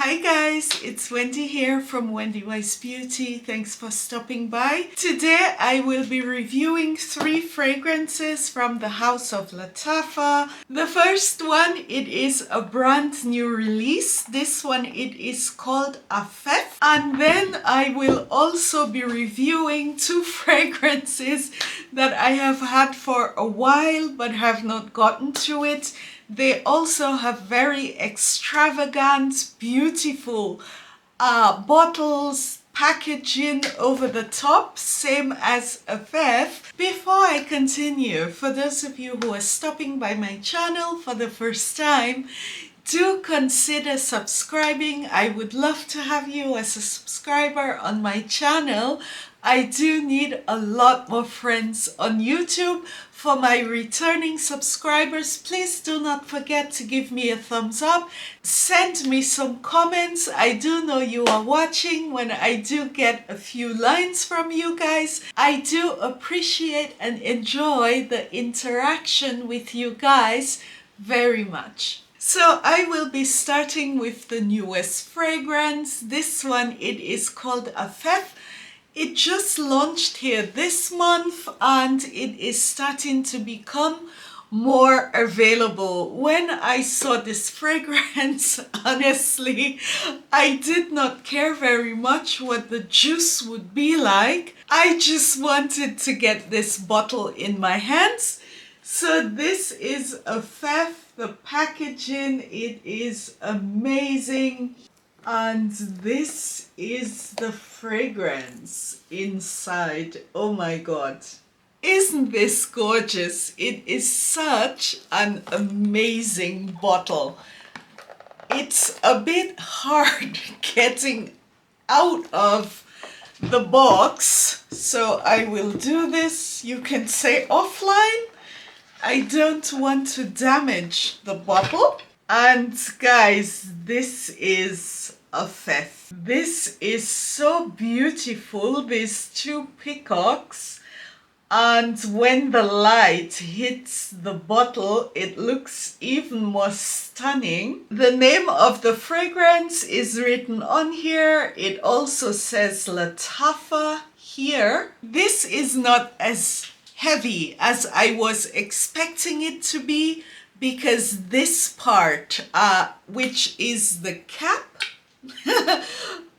Hi guys, it's Wendy here from Wendy Wise Beauty. Thanks for stopping by. Today I will be reviewing 3 fragrances from the house of Lattafa. The first one, it is a brand new release. This one, it is called Affef. And then I will also be reviewing 2 fragrances that I have had for a while but have not gotten to it. They also have very extravagant, beautiful bottles, packaging over the top, same as Affef. Before I continue, for those of you who are stopping by my channel for the first time, do consider subscribing. I would love to have you as a subscriber on my channel. I do need a lot more friends on YouTube. For my returning subscribers, please do not forget to give me a thumbs up. Send me some comments. I do know you are watching. When I do get a few lines from you guys, I do appreciate and enjoy the interaction with you guys very much. So I will be starting with the newest fragrance. This one, it is called Affef. It just launched here this month and it is starting to become more available. When I saw this fragrance, honestly, I did not care very much what the juice would be like. I just wanted to get this bottle in my hands. So this is Affef. The packaging, it is amazing. And this is the fragrance inside. Oh my God. Isn't this gorgeous? It is such an amazing bottle. It's a bit hard getting out of the box. So I will do this, you can say offline. I don't want to damage the bottle. And guys, this is Affef. This is so beautiful, these 2 peacocks. And when the light hits the bottle, it looks even more stunning. The name of the fragrance is written on here. It also says Lattafa here. This is not as heavy as I was expecting it to be, because this part, which is the cap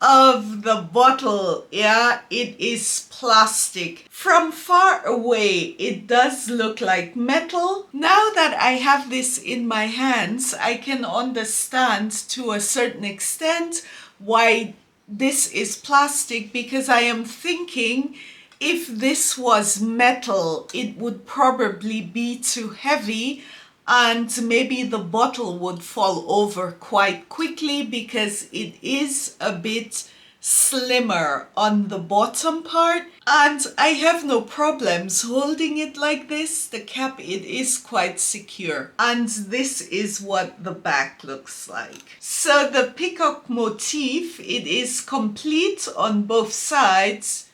of the bottle, yeah, it is plastic. From far away, it does look like metal. Now that I have this in my hands, I can understand to a certain extent why this is plastic, because I am thinking if this was metal, it would probably be too heavy and maybe the bottle would fall over quite quickly, because it is a bit slimmer on the bottom part. And I have no problems holding it like this. The cap, it is quite secure. And this is what the back looks like. So the peacock motif, it is complete on both sides,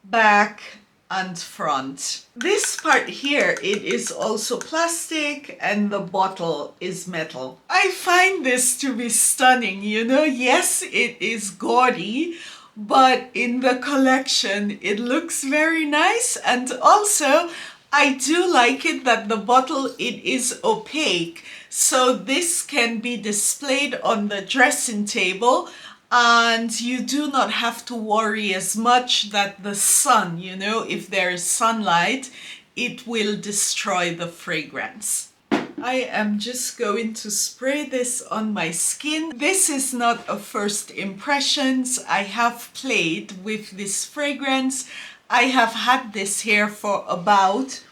back and front. This part here, it is also plastic and the bottle is metal. I find this to be stunning, you know. Yes, it is gaudy, but in the collection it looks very nice. And also I do like it that the bottle, it is opaque, so this can be displayed on the dressing table and you do not have to worry as much that the sun, you know, if there is sunlight, it will destroy the fragrance. I am just going to spray this on my skin. This is not a first impressions. I have played with this fragrance. I have had this here for about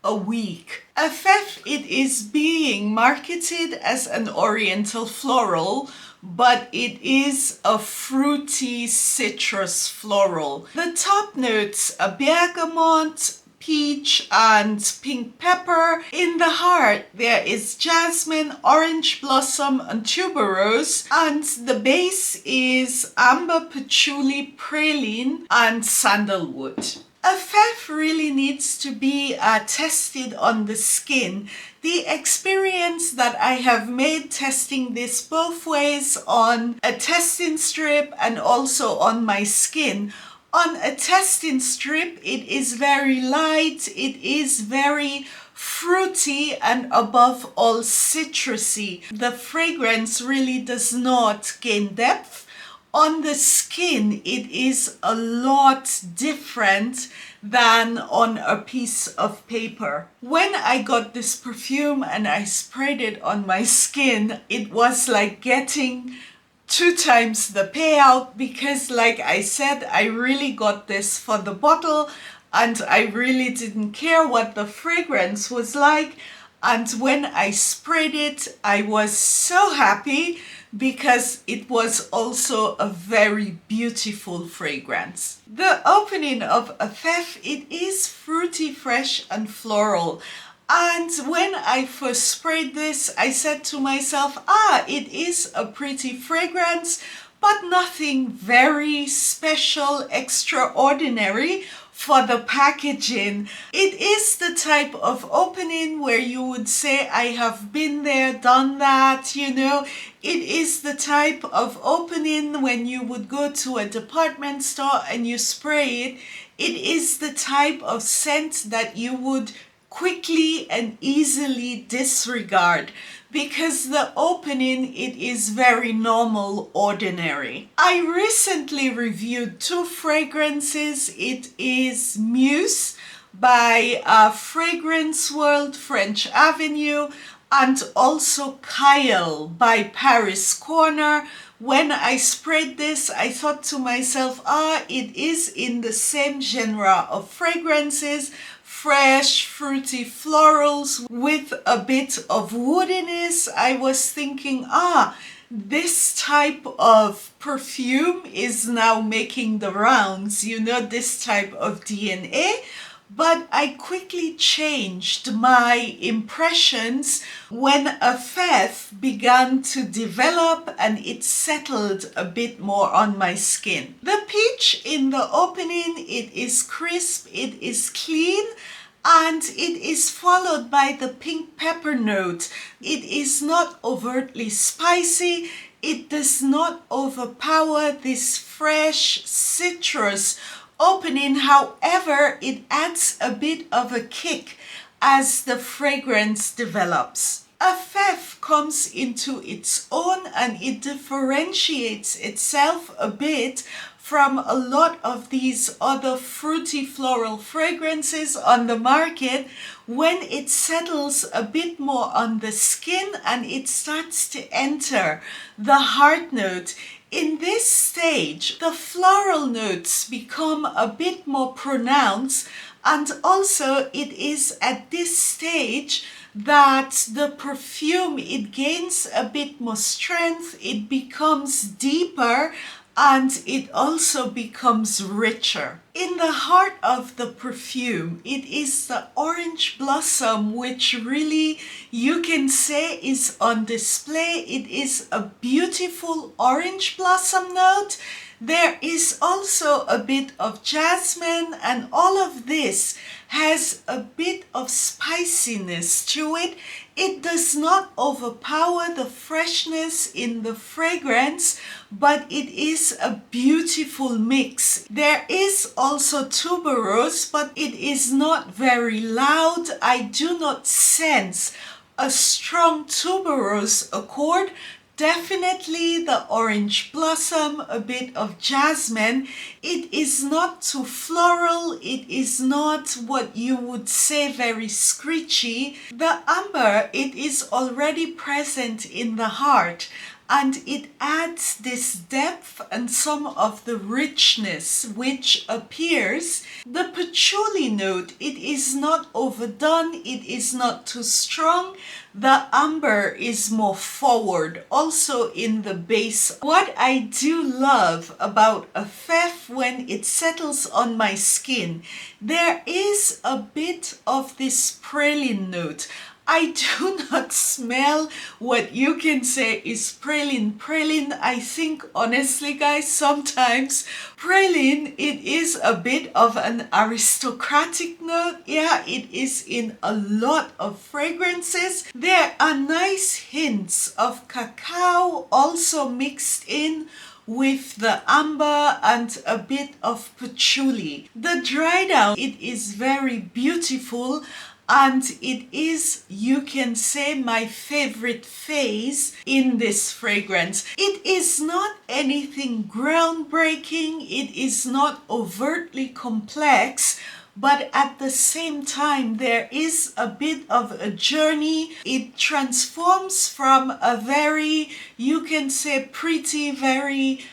a week. Affef, it is being marketed as an oriental floral, but it is a fruity citrus floral. The top notes are bergamot, peach and pink pepper. In the heart there is jasmine, orange blossom and tuberose, and the base is amber patchouli, praline and sandalwood. Affef really needs to be tested on the skin The experience that I have made testing this both ways on a testing strip and also on my skin. On a testing strip, it is very light, it is very fruity, and above all citrusy. The fragrance really does not gain depth. On the skin, it is a lot different than on a piece of paper. When I got this perfume and I sprayed it on my skin, it was like getting 2 times the payout, because like I said, I really got this for the bottle and I really didn't care what the fragrance was like. And when I sprayed it, I was so happy because it was also a very beautiful fragrance. The opening of Affef, it is fruity, fresh and floral. And when I first sprayed this, I said to myself, it is a pretty fragrance, but nothing very special, extraordinary for the packaging. It is the type of opening where you would say, I have been there, done that, you know. It is the type of opening when you would go to a department store and you spray it. It is the type of scent that you would quickly and easily disregard, because the opening, it is very normal, ordinary. I recently reviewed 2 fragrances. It is Muse by Fragrance World French Avenue and also Kyle by Paris Corner. When I sprayed this, I thought to myself, it is in the same genre of fragrances, fresh, fruity florals with a bit of woodiness. I was thinking, this type of perfume is now making the rounds, you know, this type of DNA. But I quickly changed my impressions when Affef began to develop and it settled a bit more on my skin. The peach in the opening, it is crisp, it is clean, and it is followed by the pink pepper note. It is not overtly spicy. It does not overpower this fresh citrus opening. However, it adds a bit of a kick as the fragrance develops. Affef comes into its own and it differentiates itself a bit from a lot of these other fruity floral fragrances on the market when it settles a bit more on the skin and it starts to enter the heart note. In this stage, the floral notes become a bit more pronounced, and also it is at this stage that the perfume, it gains a bit more strength, it becomes deeper, and it also becomes richer. In the heart of the perfume, it is the orange blossom, which really you can say is on display. It is a beautiful orange blossom note. There is also a bit of jasmine, and all of this has a bit of spiciness to it. It does not overpower the freshness in the fragrance, but it is a beautiful mix. There is also tuberose, but it is not very loud. I do not sense a strong tuberose accord. Definitely the orange blossom, a bit of jasmine. It is not too floral. It is not what you would say very screechy. The amber, it is already present in the heart, and it adds this depth and some of the richness which appears. The patchouli note, it is not overdone, it is not too strong. The amber is more forward, also in the base. What I do love about Affef when it settles on my skin, there is a bit of this praline note. I do not smell what you can say is praline. Praline, I think honestly guys, sometimes praline, it is a bit of an aristocratic note. Yeah, it is in a lot of fragrances. There are nice hints of cacao also mixed in with the amber and a bit of patchouli. The dry down, it is very beautiful, and it is, you can say, my favorite phase in this fragrance. It is not anything groundbreaking, it is not overtly complex, but at the same time, there is a bit of a journey. It transforms from a very, you can say, pretty, very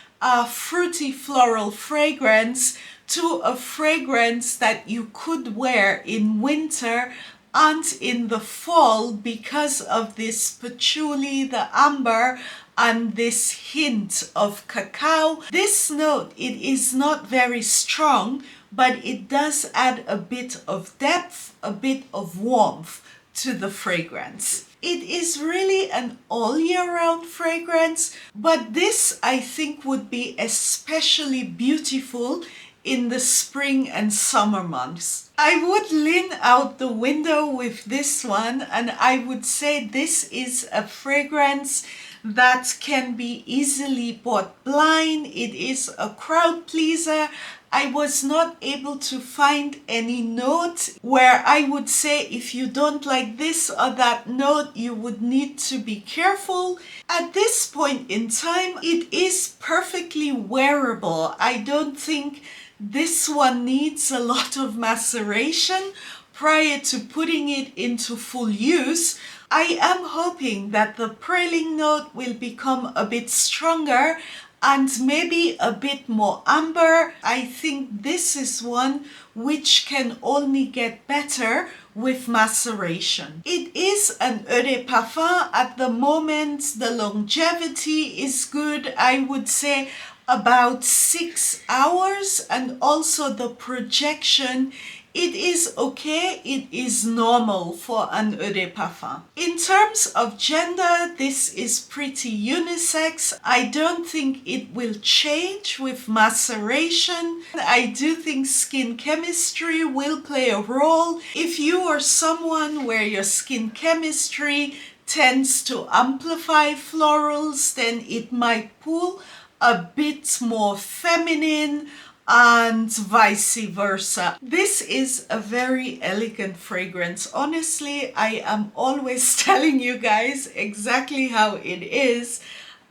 fruity floral fragrance to a fragrance that you could wear in winter and in the fall because of this patchouli, the amber, and this hint of cacao. This note, it is not very strong, but it does add a bit of depth, a bit of warmth to the fragrance. It is really an all year round fragrance, but this I think would be especially beautiful in the spring and summer months. I would lean out the window with this one, and I would say this is a fragrance that can be easily bought blind. It is a crowd pleaser. I was not able to find any note where I would say if you don't like this or that note, you would need to be careful. At this point in time, it is perfectly wearable. I don't think this one needs a lot of maceration prior to putting it into full use. I am hoping that the praline note will become a bit stronger and maybe a bit more amber. I think this is one which can only get better with maceration. It is an eau de parfum. At the moment, the longevity is good. I would say about 6 hours, and also the projection, it is okay, it is normal for an eau de parfum. In terms of gender, this is pretty unisex. I don't think it will change with maceration. I do think skin chemistry will play a role. If you are someone where your skin chemistry tends to amplify florals, then it might pull a bit more feminine, and vice versa. This is a very elegant fragrance. Honestly, I am always telling you guys exactly how it is,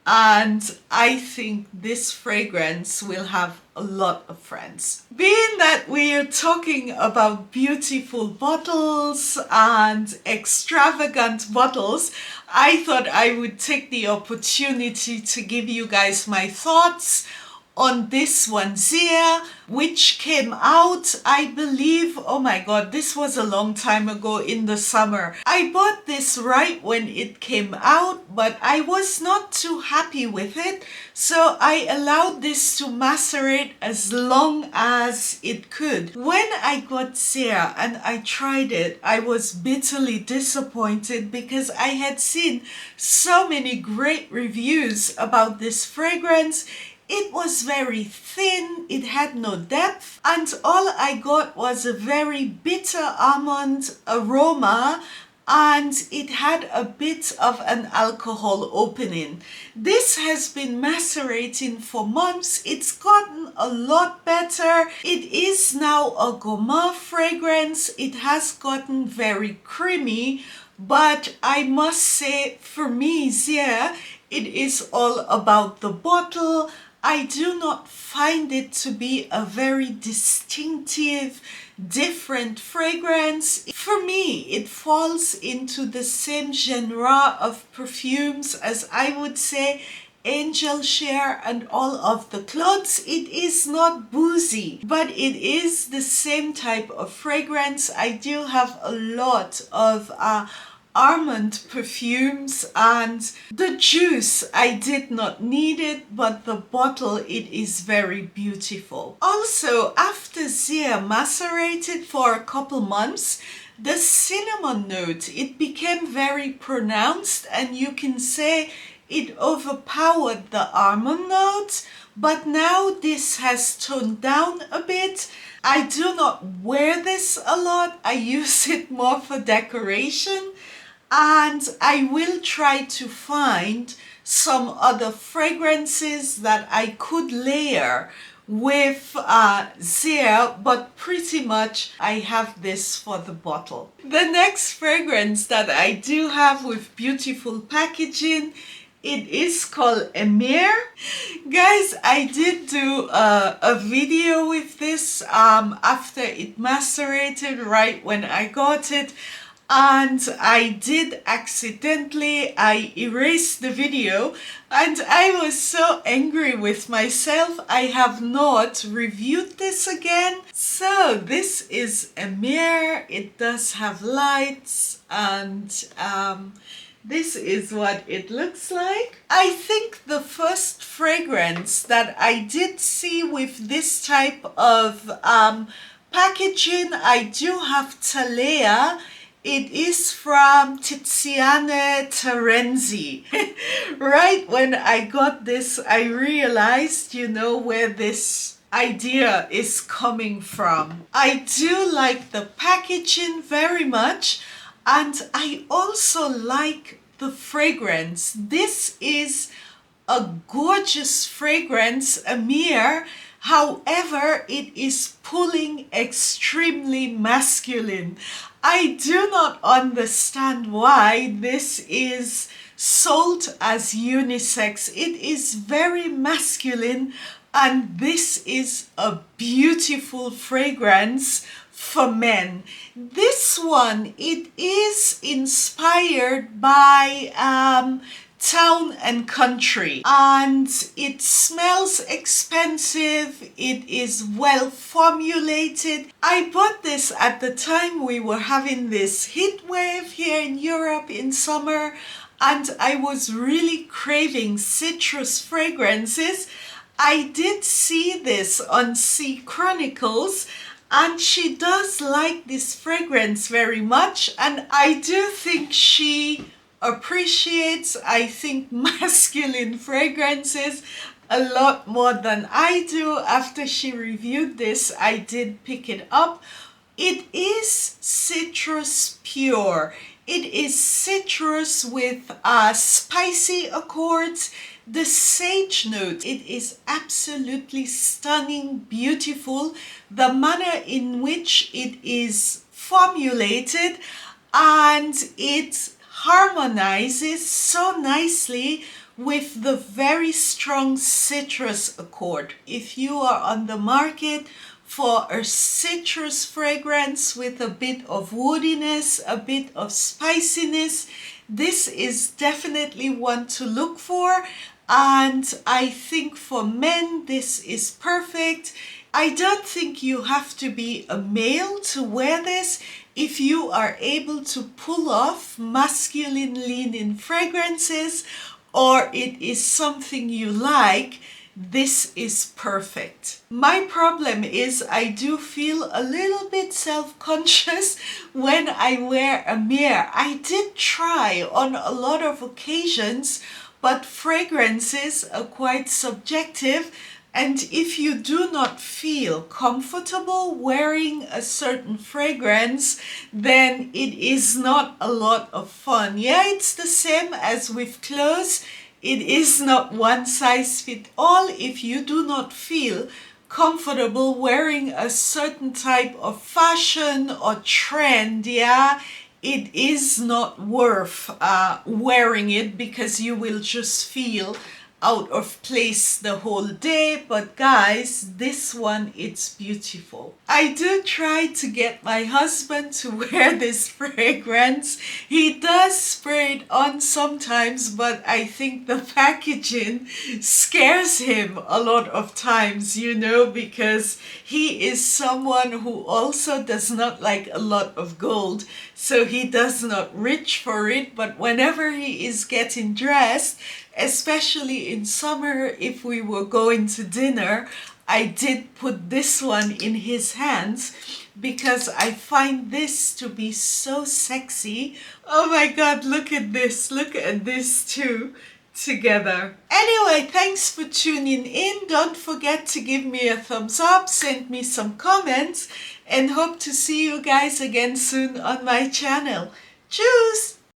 and I think this fragrance will have a lot of friends. Being that we are talking about beautiful bottles and extravagant bottles, I thought I would take the opportunity to give you guys my thoughts on this one, Sehr, which came out, I believe, oh my god, this was a long time ago in the summer. I bought this right when it came out, but I was not too happy with it, so I allowed this to macerate as long as it could. When I got Sehr and I tried it, I was bitterly disappointed because I had seen so many great reviews about this fragrance. It was very thin, it had no depth, and all I got was a very bitter almond aroma, and it had a bit of an alcohol opening. This has been macerating for months. It's gotten a lot better. It is now a gourmand fragrance. It has gotten very creamy, but I must say, for me, Sehr, it is all about the bottle. I do not find it to be a very distinctive, different fragrance. For me, it falls into the same genre of perfumes as, I would say, Angel Share and all of the clothes. It is not boozy, but it is the same type of fragrance. I do have a lot of almond perfumes, and the juice, I did not need it, but the bottle, it is very beautiful. Also, after Sehr macerated for a couple months, the cinnamon note, it became very pronounced, and you can say it overpowered the almond note, but now this has toned down a bit. I do not wear this a lot. I use it more for decoration, and I will try to find some other fragrances that I could layer with Sehr, but pretty much I have this for the bottle. The next fragrance that I do have with beautiful packaging, it is called Emeer. Guys, I did do a video with this after it macerated right when I got it. And I did I erased the video, and I was so angry with myself. I have not reviewed this again. So this is Emeer. It does have lights, and this is what it looks like. I think the first fragrance that I did see with this type of packaging, I do have Talea. It is from Tiziana Terenzi. Right when I got this, I realized, you know, where this idea is coming from. I do like the packaging very much, and I also like the fragrance. This is a gorgeous fragrance, Emeer. However, it is pulling extremely masculine. I do not understand why this is sold as unisex. It is very masculine, and this is a beautiful fragrance for men. This one, it is inspired by Town and Country, and it smells expensive. It is well formulated. I bought this at the time we were having this heat wave here in Europe in summer, and I was really craving citrus fragrances. I did see this on Sea Chronicles, and she does like this fragrance very much, and I do think she appreciates, I think, masculine fragrances a lot more than I do. After she reviewed this, I did pick it up. It is citrus pure. It is citrus with spicy accords. The sage note, it is absolutely stunning, beautiful. The manner in which it is formulated, and it harmonizes so nicely with the very strong citrus accord. If you are on the market for a citrus fragrance with a bit of woodiness, a bit of spiciness, this is definitely one to look for. And I think for men, this is perfect. I don't think you have to be a male to wear this. If you are able to pull off masculine leaning fragrances, or it is something you like, this is perfect. My problem is I do feel a little bit self-conscious when I wear Emeer. I did try on a lot of occasions, but fragrances are quite subjective. And if you do not feel comfortable wearing a certain fragrance, then it is not a lot of fun. Yeah, it's the same as with clothes. It is not one size fits all. If you do not feel comfortable wearing a certain type of fashion or trend, yeah, it is not worth wearing it, because you will just feel out of place the whole day. But guys, this one, it's beautiful. I do try to get my husband to wear this fragrance. He does spray it on sometimes, but I think the packaging scares him a lot of times, you know, because he is someone who also does not like a lot of gold, so he does not reach for it. But whenever he is getting dressed, especially in summer, if we were going to dinner, I did put this one in his hands because I find this to be so sexy. Oh my god, look at this. Look at this too together. Anyway, thanks for tuning in. Don't forget to give me a thumbs up, send me some comments, and hope to see you guys again soon on my channel. Tschüss!